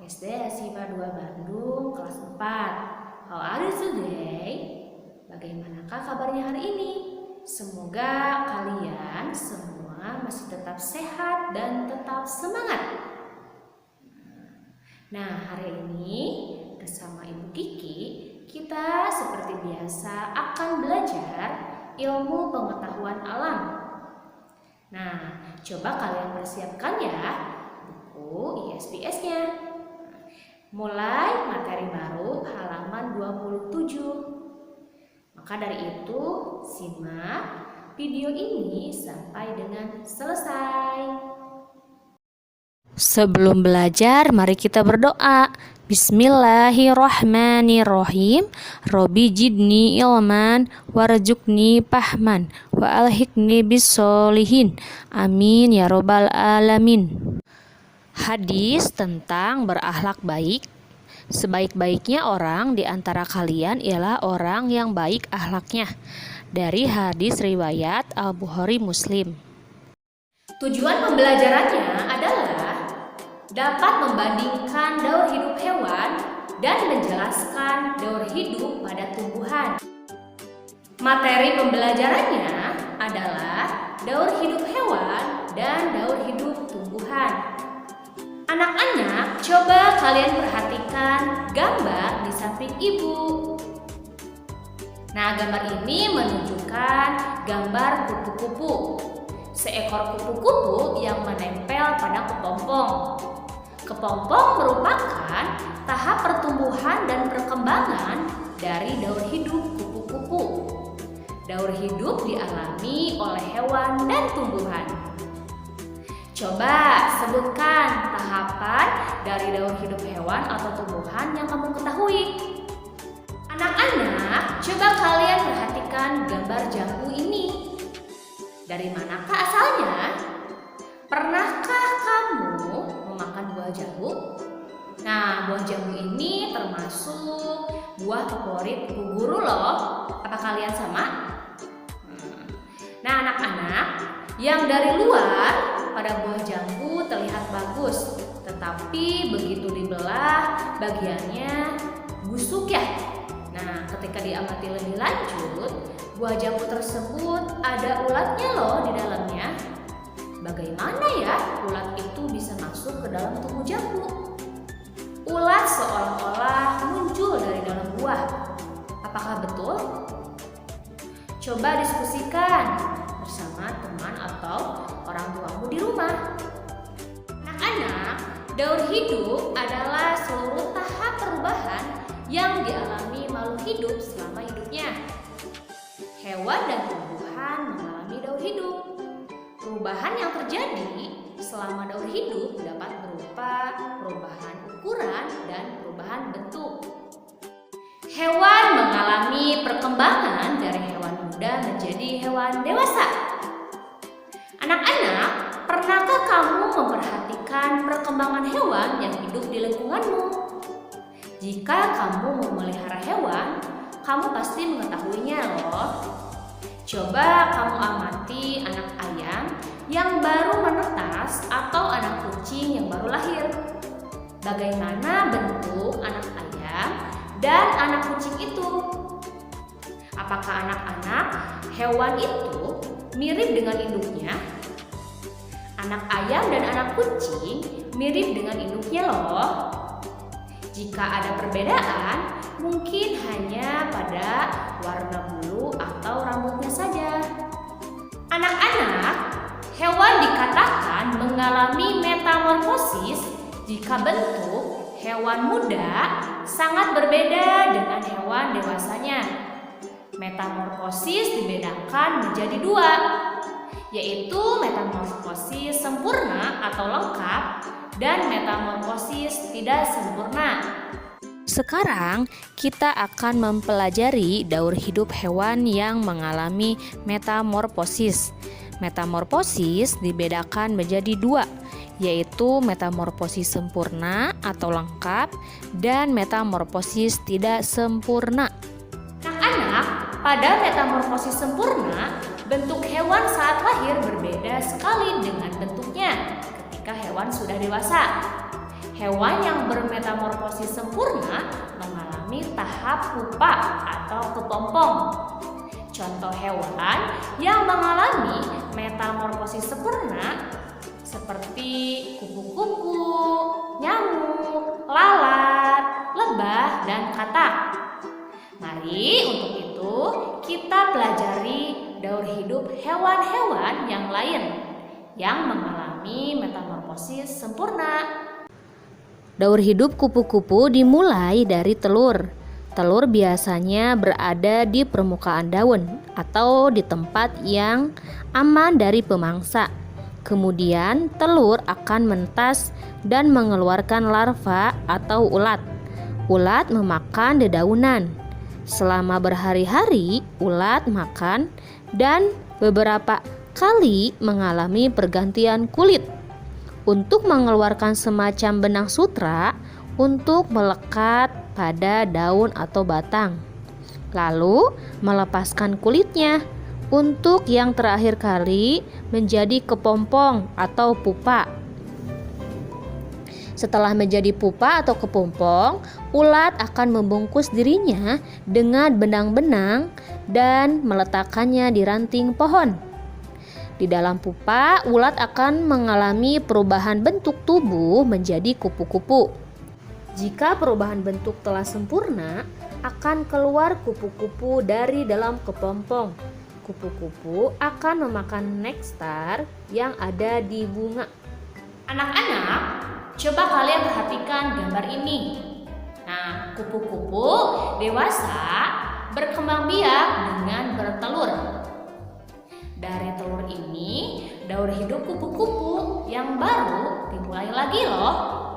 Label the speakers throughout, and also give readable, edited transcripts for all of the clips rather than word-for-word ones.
Speaker 1: SD SMA 2 Bandung kelas 4. How are you today? Bagaimanakah kabarnya hari ini? Semoga kalian semua masih tetap sehat dan tetap semangat. Nah, hari ini bersama Ibu Kiki, kita seperti biasa akan belajar ilmu pengetahuan alam. Nah, coba kalian persiapkan ya buku ISPS-nya. Mulai materi baru halaman 27. Maka dari itu, simak video ini sampai dengan selesai. Sebelum belajar, mari kita berdoa. Bismillahirrahmanirrahim. Robbi jidni ilman warzuqni fahman wa alhiqni bissolihin. Amin ya robbal alamin. Hadis tentang berakhlak baik. Sebaik-baiknya orang di antara kalian ialah orang yang baik akhlaknya. Dari hadis riwayat Al-Bukhari Muslim. Tujuan pembelajarannya adalah dapat membandingkan daur hidup hewan dan menjelaskan daur hidup pada tumbuhan. Materi pembelajarannya adalah daur hidup hewan dan daur hidup tumbuhan. Anak-anak, coba kalian perhatikan gambar di samping ibu. Nah, gambar ini menunjukkan gambar kupu-kupu. Seekor kupu-kupu yang menempel pada kepompong. Kepompong merupakan tahap pertumbuhan dan perkembangan dari daur hidup kupu-kupu. Daur hidup dialami oleh hewan dan tumbuhan. Coba sebutkan tahapan dari daur hidup hewan atau tumbuhan yang kamu ketahui. Anak-anak, coba kalian perhatikan gambar jambu ini. Dari manakah asalnya? Pernahkah kamu memakan buah jambu? Nah, buah jambu ini termasuk buah favorit ibu guru loh. Apa kalian sama? Nah, anak-anak, yang dari luar pada buah jambu terlihat bagus, tetapi begitu dibelah bagiannya busuk ya. Nah, ketika diamati lebih lanjut, buah jambu tersebut ada ulatnya loh di dalamnya. Bagaimana ya ulat itu bisa masuk ke dalam tubuh jambu? Ulat seolah-olah muncul dari dalam buah. Apakah betul? Coba diskusikan bersama teman atau orang tuamu di rumah. Anak-anak, daur hidup adalah seluruh tahap perubahan yang dialami makhluk hidup selama hidupnya. Hewan dan tumbuhan mengalami daur hidup. Perubahan yang terjadi selama daur hidup dapat berupa perubahan ukuran dan perubahan bentuk. Hewan mengalami perkembangan dari hewan muda menjadi hewan dewasa. Anak-anak, pernahkah kamu memperhatikan perkembangan hewan yang hidup di lingkunganmu? Jika kamu memelihara hewan, kamu pasti mengetahuinya loh. Coba kamu amati anak ayam yang baru menetas atau anak kucing yang baru lahir. Bagaimana bentuk anak ayam dan anak kucing itu? Apakah anak-anak hewan itu mirip dengan induknya? Anak ayam dan anak kucing mirip dengan induknya loh. Jika ada perbedaan, mungkin hanya pada warna bulu atau rambutnya saja. Anak-anak, hewan dikatakan mengalami metamorfosis jika bentuk hewan muda sangat berbeda dengan hewan dewasanya. Metamorfosis dibedakan menjadi dua, yaitu metamorfosis sempurna atau lengkap dan metamorfosis tidak sempurna. Sekarang kita akan mempelajari daur hidup hewan yang mengalami metamorfosis. Metamorfosis dibedakan menjadi dua, yaitu metamorfosis sempurna atau lengkap dan metamorfosis tidak sempurna. Anak-anak, pada metamorfosis sempurna, bentuk hewan saat lahir berbeda sekali dengan bentuknya ketika hewan sudah dewasa. Hewan yang bermetamorfosis sempurna mengalami tahap pupa atau kepompong. Contoh hewan yang mengalami metamorfosis sempurna seperti kupu-kupu, nyamuk, lalat, lebah, dan katak. Mari untuk itu kita pelajari daur hidup hewan-hewan yang lain yang mengalami metamorfosis sempurna. Daur hidup kupu-kupu dimulai dari telur. Telur biasanya berada di permukaan daun atau di tempat yang aman dari pemangsa. Kemudian telur akan menetas dan mengeluarkan larva atau ulat. Ulat memakan dedaunan. Selama berhari-hari ulat makan dan beberapa kali mengalami pergantian kulit untuk mengeluarkan semacam benang sutra untuk melekat pada daun atau batang. Lalu melepaskan kulitnya untuk yang terakhir kali menjadi kepompong atau pupa. Setelah menjadi pupa atau kepompong, ulat akan membungkus dirinya dengan benang-benang dan meletakkannya di ranting pohon. Di dalam pupa, ulat akan mengalami perubahan bentuk tubuh menjadi kupu-kupu. Jika perubahan bentuk telah sempurna, akan keluar kupu-kupu dari dalam kepompong. Kupu-kupu akan memakan nektar yang ada di bunga. Anak-anak, coba kalian perhatikan gambar ini. Nah, kupu-kupu dewasa berkembang biak dengan bertelur. Dari telur ini, daur hidup kupu-kupu yang baru dimulai lagi loh.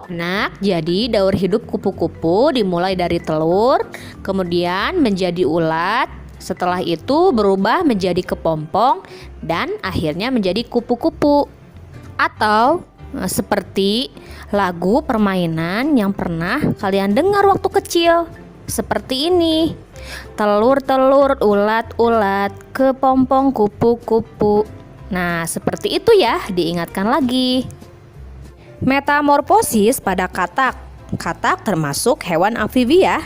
Speaker 1: Nah, jadi daur hidup kupu-kupu dimulai dari telur, kemudian menjadi ulat, setelah itu berubah menjadi kepompong, dan akhirnya menjadi kupu-kupu. Atau seperti lagu permainan yang pernah kalian dengar waktu kecil. Seperti ini. Telur-telur, ulat-ulat, kepompong kupu-kupu. Nah, seperti itu ya, diingatkan lagi. Metamorfosis pada katak. Katak termasuk hewan amfibi ya.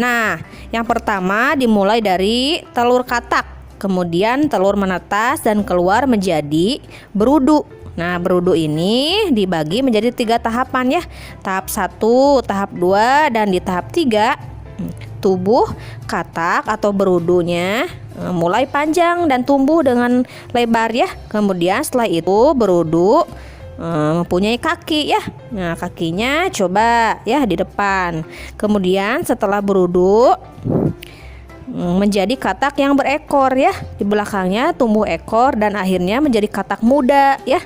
Speaker 1: Nah, yang pertama dimulai dari telur katak. Kemudian telur menetas dan keluar menjadi berudu. Nah, berudu ini dibagi menjadi 3 tahapan ya. Tahap 1, tahap 2, dan di tahap 3 tubuh katak atau berudunya mulai panjang dan tumbuh dengan lebar ya. Kemudian setelah itu berudu mempunyai kaki ya. Nah, kakinya coba ya di depan. Kemudian setelah berudu menjadi katak yang berekor ya. Di belakangnya tumbuh ekor dan akhirnya menjadi katak muda ya.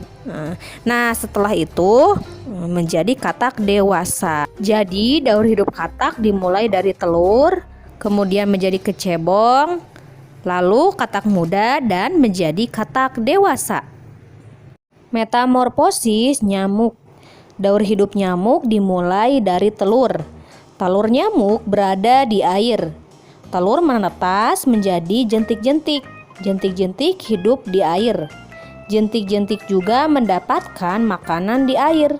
Speaker 1: Nah, setelah itu menjadi katak dewasa. Jadi daur hidup katak dimulai dari telur, kemudian menjadi kecebong, lalu katak muda dan menjadi katak dewasa. Metamorfosis nyamuk. Daur hidup nyamuk dimulai dari telur. Telur nyamuk berada di air. Telur menetas menjadi jentik-jentik. Jentik-jentik hidup di air. Jentik-jentik juga mendapatkan makanan di air.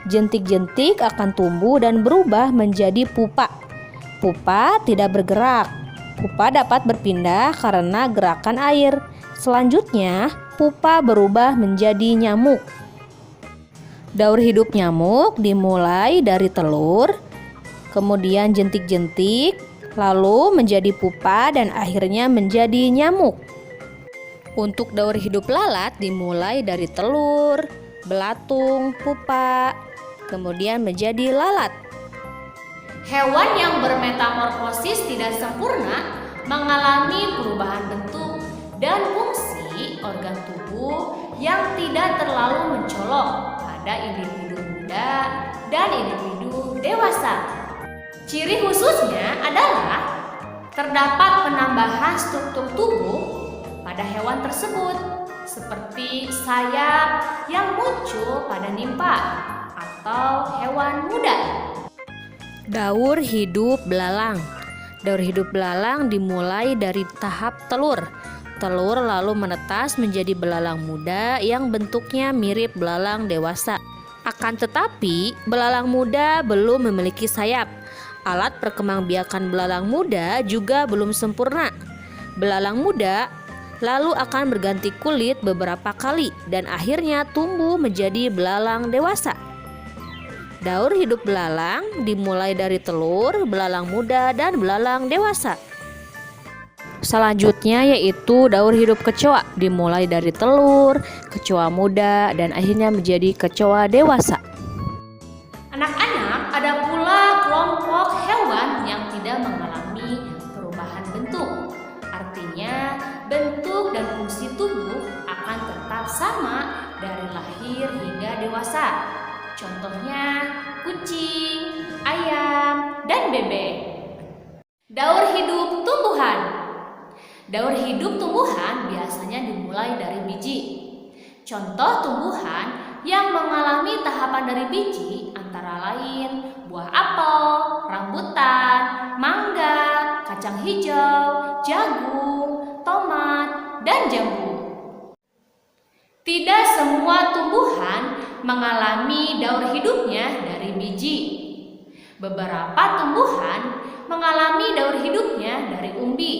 Speaker 1: Jentik-jentik akan tumbuh dan berubah menjadi pupa. Pupa tidak bergerak. Pupa dapat berpindah karena gerakan air. Selanjutnya, pupa berubah menjadi nyamuk. Daur hidup nyamuk dimulai dari telur, kemudian jentik-jentik, lalu menjadi pupa dan akhirnya menjadi nyamuk. Untuk daur hidup lalat dimulai dari telur, belatung, pupa, kemudian menjadi lalat. Hewan yang bermetamorfosis tidak sempurna mengalami perubahan bentuk dan fungsi organ tubuh yang tidak terlalu mencolok pada individu muda dan individu dewasa. Ciri khususnya adalah terdapat penambahan struktur tubuh pada hewan tersebut, seperti sayap yang muncul pada nimpa atau hewan muda. Daur hidup belalang. Daur hidup belalang dimulai dari tahap telur. Telur lalu menetas menjadi belalang muda yang bentuknya mirip belalang dewasa. Akan tetapi, belalang muda belum memiliki sayap. Alat perkembangbiakan belalang muda juga belum sempurna. Belalang muda lalu akan berganti kulit beberapa kali dan akhirnya tumbuh menjadi belalang dewasa. Daur hidup belalang dimulai dari telur, belalang muda, dan belalang dewasa. Selanjutnya yaitu daur hidup kecoa, dimulai dari telur, kecoa muda, dan akhirnya menjadi kecoa dewasa. Anak-anak, ada pula kelompok hewan yang tidak mengalami perubahan bentuk. Artinya, bentuk dan fungsi tubuh akan tetap sama dari lahir hingga dewasa. Contohnya kucing, ayam, dan bebek. Daur hidup tumbuhan. Daur hidup tumbuhan biasanya dimulai dari biji. Contoh tumbuhan yang mengalami tahapan dari biji antara lain buah apel, rambutan, mangga, kacang hijau, jagung, tomat, dan jambu. Tidak semua tumbuhan mengalami daur hidupnya dari biji. Beberapa tumbuhan mengalami daur hidupnya dari umbi.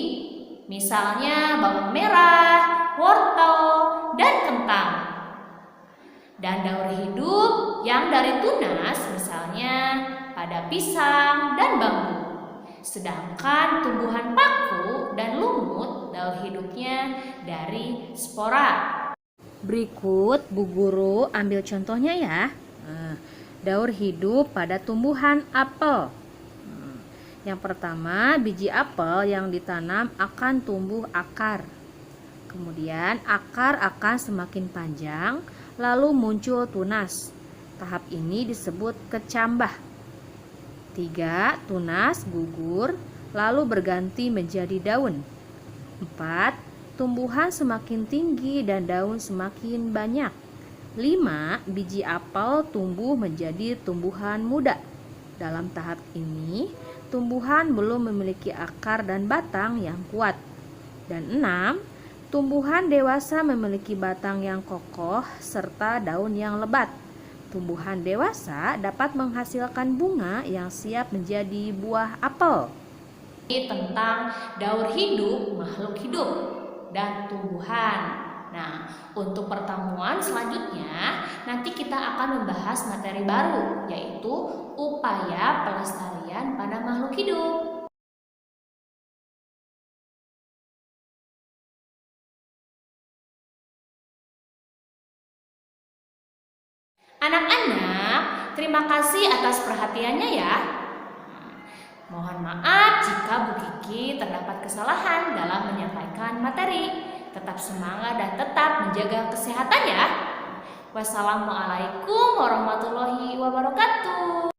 Speaker 1: Misalnya bawang merah, wortel, dan kentang. Dan daur hidup yang dari tunas misalnya pada pisang dan bambu. Sedangkan tumbuhan paku dan lumut daur hidupnya dari spora. Berikut Bu Guru ambil contohnya ya. Daur hidup pada tumbuhan apel. Yang pertama, biji apel yang ditanam akan tumbuh akar. Kemudian akar akan semakin panjang, lalu muncul tunas. Tahap ini disebut kecambah. 3. Tunas gugur, lalu berganti menjadi daun. 4. Tumbuhan semakin tinggi dan daun semakin banyak. 5. Biji apel tumbuh menjadi tumbuhan muda. Dalam tahap ini, tumbuhan belum memiliki akar dan batang yang kuat. Dan 6. Tumbuhan dewasa memiliki batang yang kokoh serta daun yang lebat. Tumbuhan dewasa dapat menghasilkan bunga yang siap menjadi buah apel. Ini tentang daur hidup makhluk hidup dan tumbuhan. Nah, untuk pertemuan selanjutnya nanti kita akan membahas materi baru, yaitu upaya pelestarian pada makhluk hidup. Anak-anak, terima kasih atas perhatiannya ya. Mohon maaf jika Bu Kiki terdapat kesalahan dalam menyampaikan materi. Tetap semangat dan tetap menjaga kesehatan ya. Wassalamualaikum warahmatullahi wabarakatuh.